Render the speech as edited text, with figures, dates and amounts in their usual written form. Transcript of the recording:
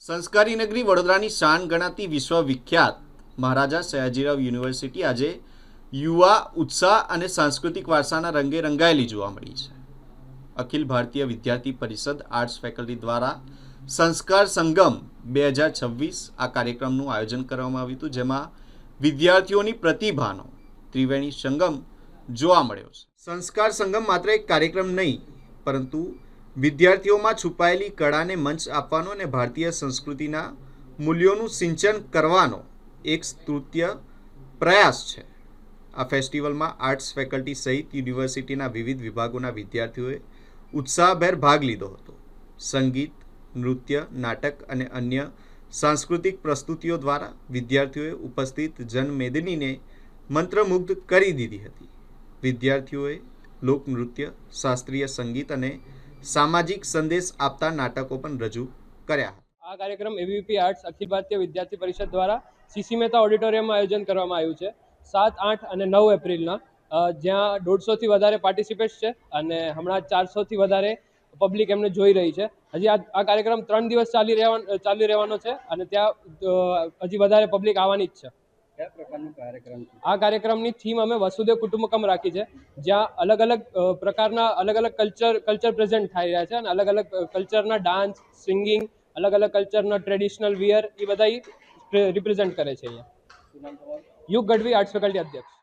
સંસ્કારી નગરી વડોદરાની શાન ગણાતી વિશ્વવિખ્યાત મહારાજા સયાજીરાવ યુનિવર્સિટી આજે યુવા ઉત્સાહ અને સાંસ્કૃતિક વારસાના રંગે રંગાયેલી જોવા મળી છે. અખિલ ભારતીય વિદ્યાર્થી પરિષદ આર્ટ્સ ફેકલ્ટી દ્વારા સંસ્કાર સંગમ 2026 આ કાર્યક્રમનું આયોજન કરવામાં આવ્યું હતું, જેમાં વિદ્યાર્થીઓની પ્રતિભાનો ત્રિવેણી સંગમ જોવા મળ્યો છે. સંસ્કાર સંગમ માત્ર એક કાર્યક્રમ નહીં, પરંતુ વિદ્યાર્થીઓમાં છુપાયેલી કળાને મંચ આપવાનો અને ભારતીય સંસ્કૃતિના મૂલ્યોનું સિંચન કરવાનો એક સ્તુત્ય પ્રયાસ છે. આ ફેસ્ટિવલમાં આર્ટ્સ ફેકલ્ટી સહિત યુનિવર્સિટીના વિવિધ વિભાગોના વિદ્યાર્થીઓએ ઉત્સાહભેર ભાગ લીધો હતો. સંગીત, નૃત્ય, નાટક અને અન્ય સાંસ્કૃતિક પ્રસ્તુતિઓ દ્વારા વિદ્યાર્થીઓએ ઉપસ્થિત જનમેદનીને મંત્રમુગ્ધ કરી દીધી હતી. વિદ્યાર્થીઓએ લોકનૃત્ય, શાસ્ત્રીય સંગીત અને સામાજિક સંદેશ આપતા નાટકો પણ રજૂ કર્યા હતા. આ કાર્યક્રમ એબીવીપી આર્ટ્સ અખિલ ભારતીય વિદ્યાર્થી પરિષદ દ્વારા સીસી મહેતા ઓડિટોરિયમમાં આયોજન કરવામાં આવ્યું છે 7, 8 અને 9 એપ્રિલના, જ્યાં 150થી વધારે પાર્ટિસિપેટ્સ છે અને હમણાં 400થી વધારે પબ્લિક એમને જોઈ રહી છે. હજી આ કાર્યક્રમ 3 દિવસ ચાલી રહેવાનો છે અને ત્યાં હજી વધારે પબ્લિક આવવાની જ છે. કયા પ્રકારનો કાર્યક્રમ છે? આ કાર્યક્રમની થીમ અમે વસુદેવ કુટુંબકમ રાખી છે, જ્યાં અલગ અલગ પ્રકારના અલગ અલગ કલ્ચર પ્રેઝન્ટ થઈ રહ્યા છે અને અલગ અલગ કલ્ચરના ડાન્સ, સિંગિંગ, અલગ અલગ કલ્ચરના ટ્રેડિશનલ વિયર એ બધા રિપ્રેઝન્ટ કરે છે. અહીંયા યુગ ગઢવી, આર્ટ્સ ફેકલ્ટી અધ્યક્ષ.